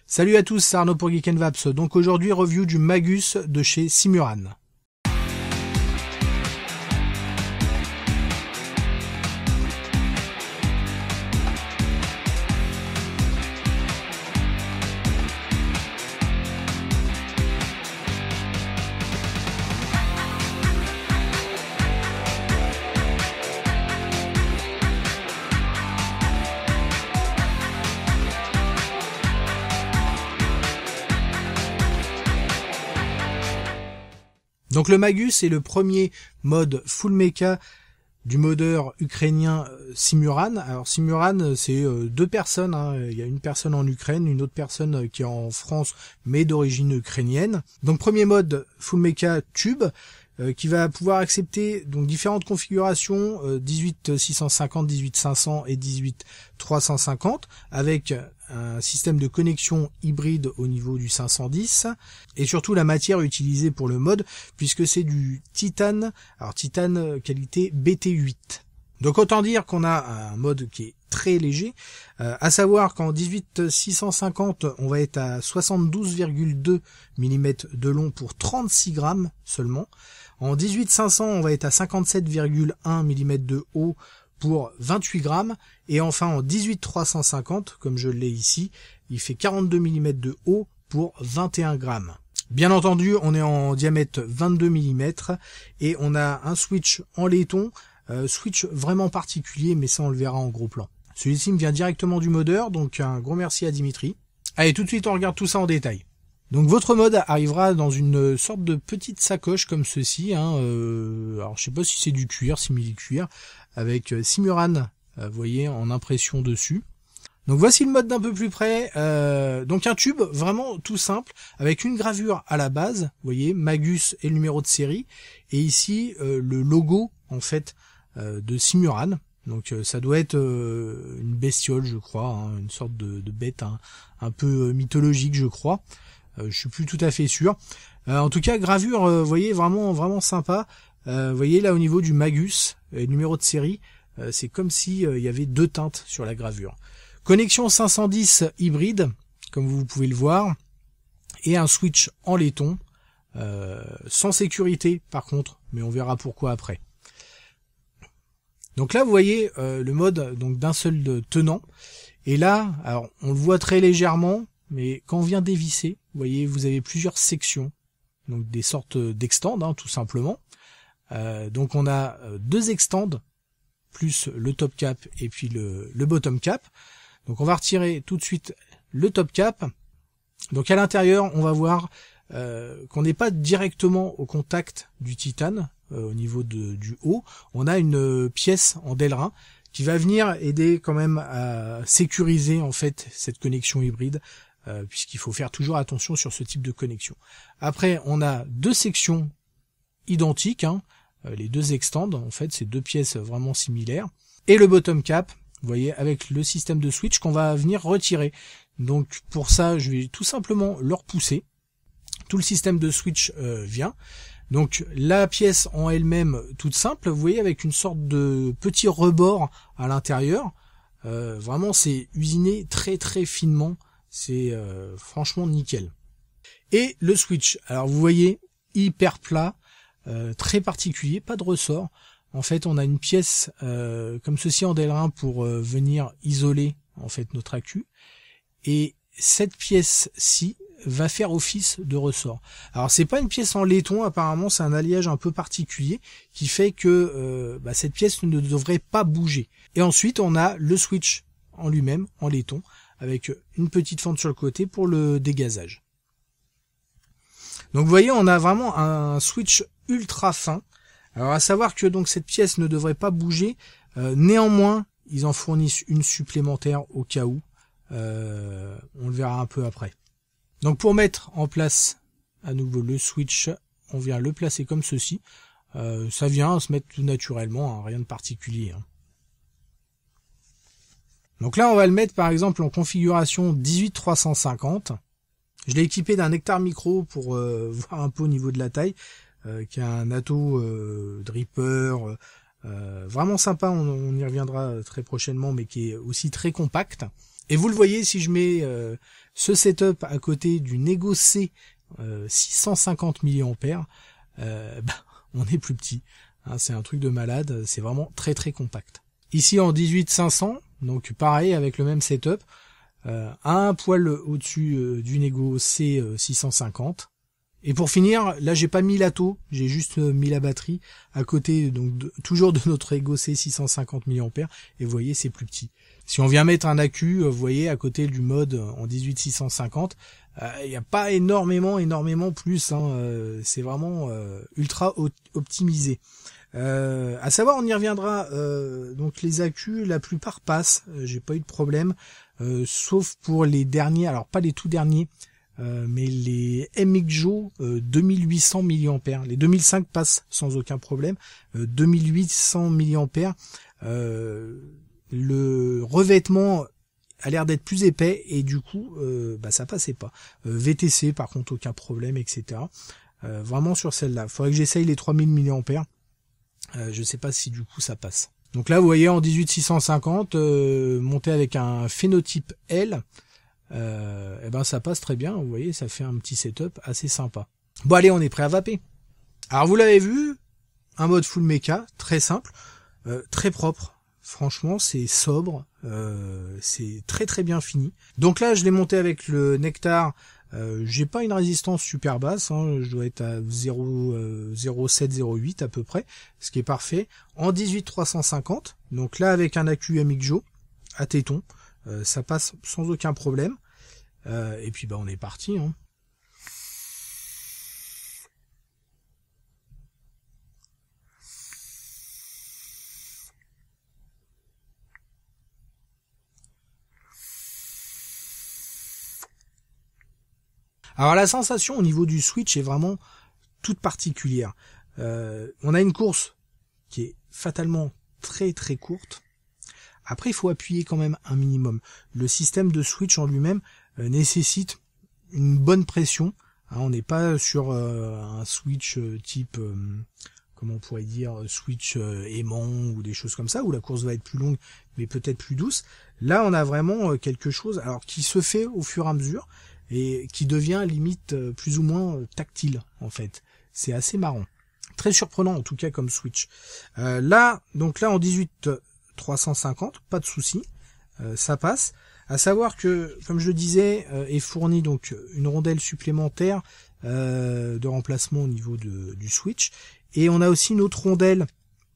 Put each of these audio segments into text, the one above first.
Salut à tous, c'est Arnaud pour Geek & Vaps. Donc aujourd'hui, review du Magus de chez Simuran. Donc le Magus est le premier mode full mecha du modeur ukrainien Simuran. Alors Simuran, c'est deux personnes, hein. Il y a une personne en Ukraine, une autre personne qui est en France, mais d'origine ukrainienne. Donc premier mode full mecha tube, qui va pouvoir accepter donc différentes configurations 18650, 18500 et 18350 avec un système de connexion hybride au niveau du 510 et surtout la matière utilisée pour le mode puisque c'est du titane, alors titane qualité BT8. Donc autant dire qu'on a un mode qui est très léger, à savoir qu'en 18650 on va être à 72,2 mm de long pour 36 grammes seulement. En 18500 on va être à 57,1 mm de haut pour 28 grammes. Et enfin en 18350, comme je l'ai ici, il fait 42 mm de haut pour 21 grammes. Bien entendu, on est en diamètre 22 mm et on a un switch en laiton, switch vraiment particulier, mais ça on le verra en gros plan. Celui-ci me vient directement du modeur, donc un gros merci à Dimitri. Allez, tout de suite on regarde tout ça en détail. Donc votre mode arrivera dans une sorte de petite sacoche comme ceci, hein, alors je sais pas si c'est du cuir, simili-cuir, avec Simuran, vous voyez, en impression dessus. Donc voici le mode d'un peu plus près, donc un tube vraiment tout simple, avec une gravure à la base, vous voyez, Magus et le numéro de série, et ici le logo en fait de Simuran. Donc ça doit être une bestiole je crois, hein, une sorte de bête un peu mythologique je crois. Je suis plus tout à fait sûr. En tout cas, gravure, vous voyez, vraiment sympa. Vous voyez là au niveau du Magus, numéro de série, c'est comme si il y avait deux teintes sur la gravure. Connexion 510 hybride, comme vous pouvez le voir, et un switch en laiton, sans sécurité par contre, mais on verra pourquoi après. Donc là, vous voyez le mode donc d'un seul tenant, et là, alors on le voit très légèrement. Mais quand on vient dévisser, vous voyez, vous avez plusieurs sections, donc des sortes d'extends, hein, tout simplement. Donc on a deux extends, plus le top cap et puis le bottom cap. Donc on va retirer tout de suite le top cap. Donc à l'intérieur, on va voir qu'on n'est pas directement au contact du titane, au niveau du haut. On a une pièce en Delrin qui va venir aider quand même à sécuriser en fait cette connexion hybride. Puisqu'il faut faire toujours attention sur ce type de connexion. Après, on a deux sections identiques, hein, les deux extends, en fait, c'est deux pièces vraiment similaires. Et le bottom cap, vous voyez, avec le système de switch qu'on va venir retirer. Donc pour ça, je vais tout simplement le repousser. Tout le système de switch vient. Donc la pièce en elle-même, toute simple, vous voyez, avec une sorte de petit rebord à l'intérieur. Vraiment, c'est usiné très finement. C'est franchement nickel. Et le switch, alors vous voyez, hyper plat, très particulier, pas de ressort. En fait, on a une pièce comme ceci en Delrin pour venir isoler en fait notre accu. Et cette pièce-ci va faire office de ressort. Alors c'est pas une pièce en laiton, apparemment c'est un alliage un peu particulier qui fait que cette pièce ne devrait pas bouger. Et ensuite on a le switch en lui-même, en laiton, avec une petite fente sur le côté pour le dégazage. Donc vous voyez, on a vraiment un switch ultra fin. Alors à savoir que donc cette pièce ne devrait pas bouger. Néanmoins, ils en fournissent une supplémentaire au cas où. On le verra un peu après. Donc pour mettre en place à nouveau le switch, on vient le placer comme ceci. Ça vient se mettre tout naturellement, hein, rien de particulier. Hein. Donc là, on va le mettre par exemple en configuration 18350. Je l'ai équipé d'un Nectar Micro pour voir un peu au niveau de la taille, qui a un Atto Dripper, vraiment sympa, on y reviendra très prochainement, mais qui est aussi très compact. Et vous le voyez, si je mets ce setup à côté du Nego C 650 mAh, on est plus petit. Hein, c'est un truc de malade, c'est vraiment très très compact. Ici en 18500, donc pareil avec le même setup, un poil au-dessus du Nego C 650. Et pour finir, là j'ai pas mis l'ATO, j'ai juste mis la batterie à côté, donc toujours de notre Ego C 650 mAh, et vous voyez c'est plus petit. Si on vient mettre un accu, vous voyez à côté du mode en 18650, il n'y a pas énormément plus, hein, c'est vraiment ultra optimisé. À savoir, on y reviendra, donc les accus, la plupart passent, j'ai pas eu de problème, sauf pour les derniers, alors pas les tout derniers, mais les MXJO 2800 mAh, les 2005 passent sans aucun problème, 2800 mAh, le revêtement a l'air d'être plus épais et du coup ça passait pas. VTC par contre aucun problème, etc. Vraiment sur celle-là, faudrait que j'essaye les 3000 mAh, je sais pas si du coup ça passe. Donc là vous voyez en 18650 monté avec un phénotype L, ça passe très bien, vous voyez, ça fait un petit setup assez sympa. Bon allez, on est prêt à vaper. Alors vous l'avez vu, un mode full mecha, très simple, très propre, franchement c'est sobre, c'est très très bien fini. Donc là je l'ai monté avec le Nectar, j'ai pas une résistance super basse, hein, je dois être à 0,7-0,8 à peu près, ce qui est parfait, en 18350, donc là avec un accu MXJO à téton, ça passe sans aucun problème. Et puis on est parti. Hein. Alors la sensation au niveau du switch est vraiment toute particulière. On a une course qui est fatalement très très courte. Après, il faut appuyer quand même un minimum. Le système de switch en lui-même nécessite une bonne pression. Hein, on n'est pas sur un switch type, comment on pourrait dire, switch aimant ou des choses comme ça, où la course va être plus longue, mais peut-être plus douce. Là, on a vraiment quelque chose, alors qui se fait au fur et à mesure et qui devient limite plus ou moins tactile en fait. C'est assez marrant, très surprenant en tout cas comme switch. Donc là en 18350, pas de souci, ça passe. À savoir que, comme je le disais, est fournie donc une rondelle supplémentaire de remplacement au niveau du switch, et on a aussi une autre rondelle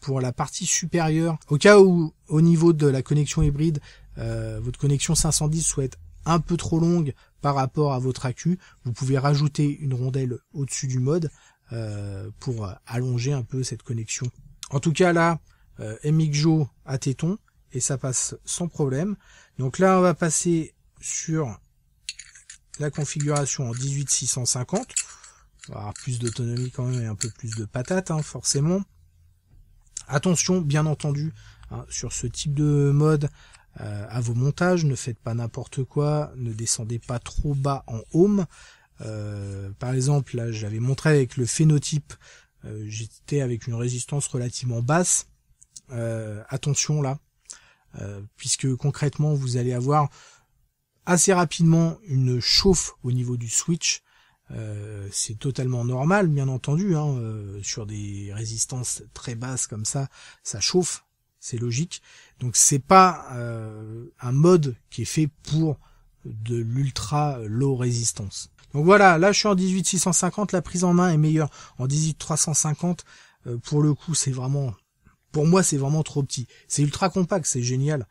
pour la partie supérieure, au cas où au niveau de la connexion hybride, votre connexion 510 soit être un peu trop longue par rapport à votre accu, vous pouvez rajouter une rondelle au-dessus du mode pour allonger un peu cette connexion. En tout cas là, MXJO à téton, et ça passe sans problème. Donc là on va passer sur la configuration en 18650, on va avoir plus d'autonomie quand même et un peu plus de patate, hein, forcément. Attention bien entendu hein, sur ce type de mode à vos montages, ne faites pas n'importe quoi, ne descendez pas trop bas en home. Par exemple là j'avais montré avec le phénotype, j'étais avec une résistance relativement basse, attention là, puisque concrètement vous allez avoir assez rapidement une chauffe au niveau du switch. C'est totalement normal bien entendu, hein, sur des résistances très basses comme ça chauffe, c'est logique. Donc c'est pas un mode qui est fait pour de l'ultra low résistance. Donc voilà, là je suis en 18650, la prise en main est meilleure en 18350. Pour le coup c'est vraiment, pour moi c'est vraiment trop petit. C'est ultra compact, c'est génial,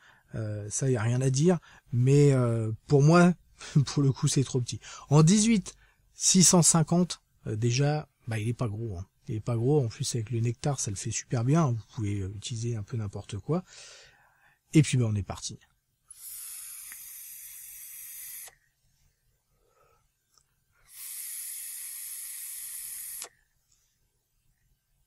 ça y a rien à dire, mais pour moi pour le coup c'est trop petit. En 18650 déjà il est pas gros, hein. Il est pas gros, en plus avec le Nectar ça le fait super bien, vous pouvez utiliser un peu n'importe quoi. Et puis on est parti.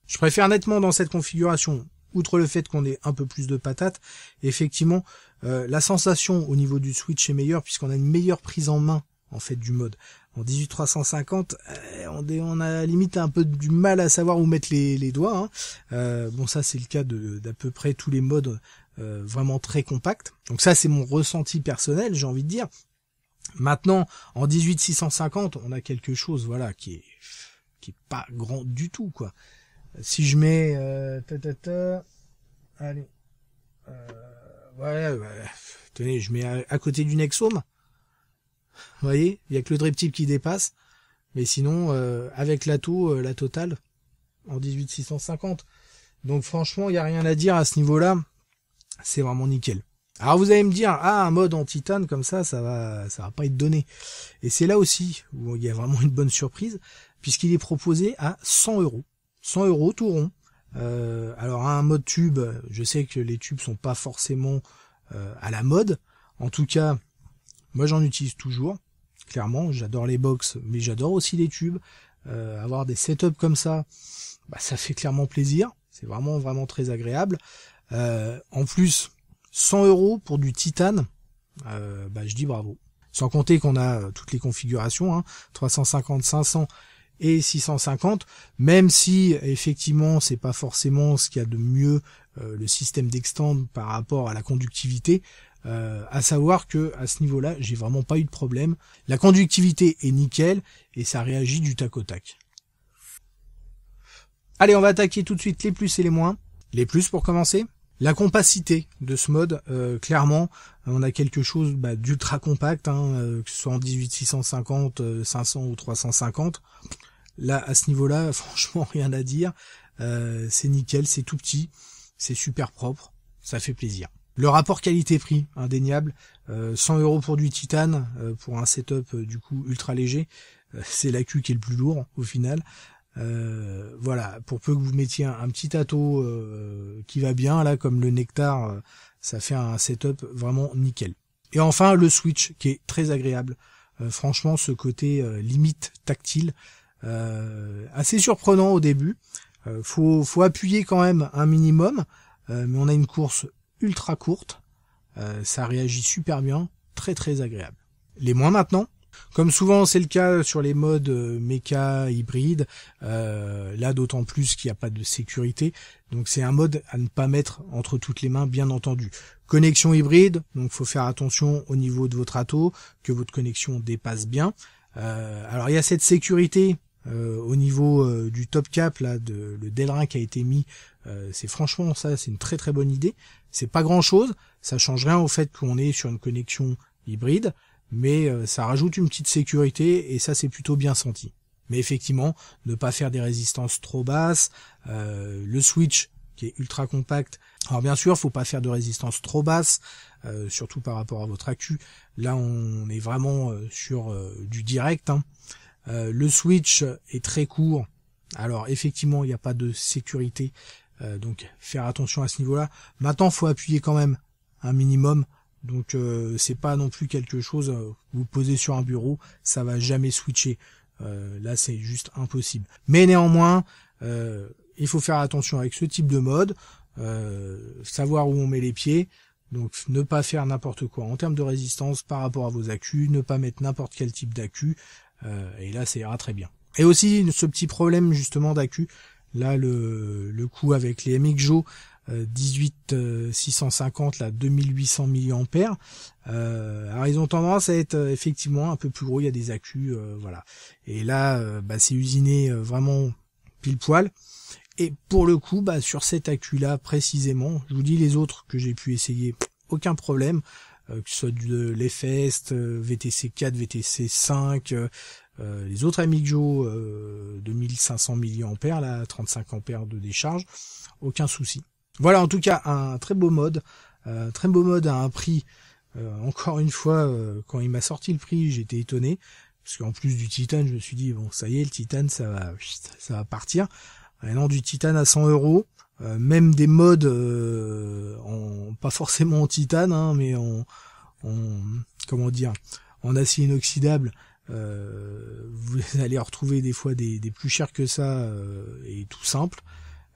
Je préfère nettement dans cette configuration, outre le fait qu'on ait un peu plus de patates, effectivement la sensation au niveau du switch est meilleure puisqu'on a une meilleure prise en main en fait du mode. En 18350, on a limite un peu du mal à savoir où mettre les doigts, hein. Bon ça c'est le cas d'à peu près tous les modes vraiment très compact. Donc ça c'est mon ressenti personnel, j'ai envie de dire. Maintenant, en 18-650, on a quelque chose, voilà, qui est pas grand du tout, quoi. Si je mets, allez, ouais, tenez, je mets à côté du Nexome. Vous voyez, il y a que le drip tip qui dépasse, mais sinon, avec la totale, en 18-650. Donc franchement, il y a rien à dire à ce niveau-là. C'est vraiment nickel. Alors vous allez me dire, un mode en titane comme ça va pas être donné. Et c'est là aussi où il y a vraiment une bonne surprise, puisqu'il est proposé à 100 €. 100 € tout rond. Alors un mode tube, je sais que les tubes sont pas forcément à la mode. En tout cas, moi j'en utilise toujours. Clairement, j'adore les box, mais j'adore aussi les tubes. Avoir des setups comme ça, ça fait clairement plaisir. C'est vraiment très agréable. En plus, 100 € pour du titane, je dis bravo. Sans compter qu'on a toutes les configurations, 350, 500 et 650, même si effectivement c'est pas forcément ce qu'il y a de mieux, le système d'extend par rapport à la conductivité. À savoir que à ce niveau-là, j'ai vraiment pas eu de problème. La conductivité est nickel et ça réagit du tac au tac. Allez, on va attaquer tout de suite les plus et les moins. Les plus pour commencer. La compacité de ce mode, clairement, on a quelque chose d'ultra compact, que ce soit en 18-650, 500 ou 350. Là, à ce niveau-là, franchement, rien à dire. C'est nickel, c'est tout petit, c'est super propre, ça fait plaisir. Le rapport qualité-prix, indéniable. 100 € pour du titane, pour un setup du coup ultra léger. C'est l'accu qui est le plus lourd au final. Voilà, pour peu que vous mettiez un petit ato qui va bien, là comme le Nectar, ça fait un setup vraiment nickel. Et enfin le switch qui est très agréable. Franchement, ce côté limite tactile, assez surprenant au début. Faut appuyer quand même un minimum, mais on a une course ultra courte. Ça réagit super bien, très agréable. Les moins maintenant. Comme souvent c'est le cas sur les modes méca hybride, là d'autant plus qu'il n'y a pas de sécurité, donc c'est un mode à ne pas mettre entre toutes les mains, bien entendu. Connexion hybride, donc faut faire attention au niveau de votre ato, que votre connexion dépasse bien. Alors il y a cette sécurité au niveau du top cap, là, le Delrin qui a été mis, c'est franchement ça, c'est une très bonne idée. C'est pas grand chose, ça change rien au fait qu'on est sur une connexion hybride, mais ça rajoute une petite sécurité et ça c'est plutôt bien senti. Mais effectivement, ne pas faire des résistances trop basses, le switch qui est ultra compact. Alors bien sûr, faut pas faire de résistance trop basse, surtout par rapport à votre accu. Là, on est vraiment sur du direct. Le switch est très court. Alors effectivement, il n'y a pas de sécurité, donc faire attention à ce niveau-là. Maintenant, faut appuyer quand même un minimum. Donc c'est pas non plus quelque chose vous posez sur un bureau, ça va jamais switcher. Là c'est juste impossible. Mais néanmoins, il faut faire attention avec ce type de mode, savoir où on met les pieds, donc ne pas faire n'importe quoi en termes de résistance par rapport à vos accus, ne pas mettre n'importe quel type d'accu, et là ça ira très bien. Et aussi ce petit problème justement d'accu, là le coup avec les MXJO 650 là 2800 mAh, alors ils ont tendance à être effectivement un peu plus gros, il y a des accus, voilà, et là c'est usiné vraiment pile poil. Et pour le coup, sur cet accu là précisément, je vous dis les autres que j'ai pu essayer, aucun problème, que ce soit de l'Efest, VTC 4, VTC 5, les autres MXJO de 1500 mAh, là 35 ampères de décharge, aucun souci. Voilà, en tout cas, un très beau mode à un prix, encore une fois, quand il m'a sorti le prix, j'étais étonné, parce qu'en plus du titane, je me suis dit, bon, ça y est, le titane, ça va partir. Et non, du titane à 100 €, même des modes, pas forcément en titane, mais en acier inoxydable, vous allez retrouver des fois des plus chers que ça, et tout simple.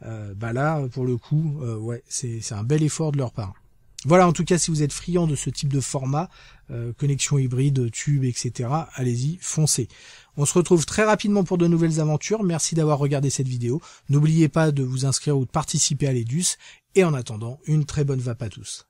Là pour le coup ouais c'est un bel effort de leur part. Voilà, en tout cas, si vous êtes friand de ce type de format, connexion hybride, tube, etc., allez-y, foncez. On se retrouve très rapidement pour de nouvelles aventures. Merci d'avoir regardé cette vidéo. N'oubliez pas de vous inscrire ou de participer à l'EDUS. Et en attendant, une très bonne vape à tous.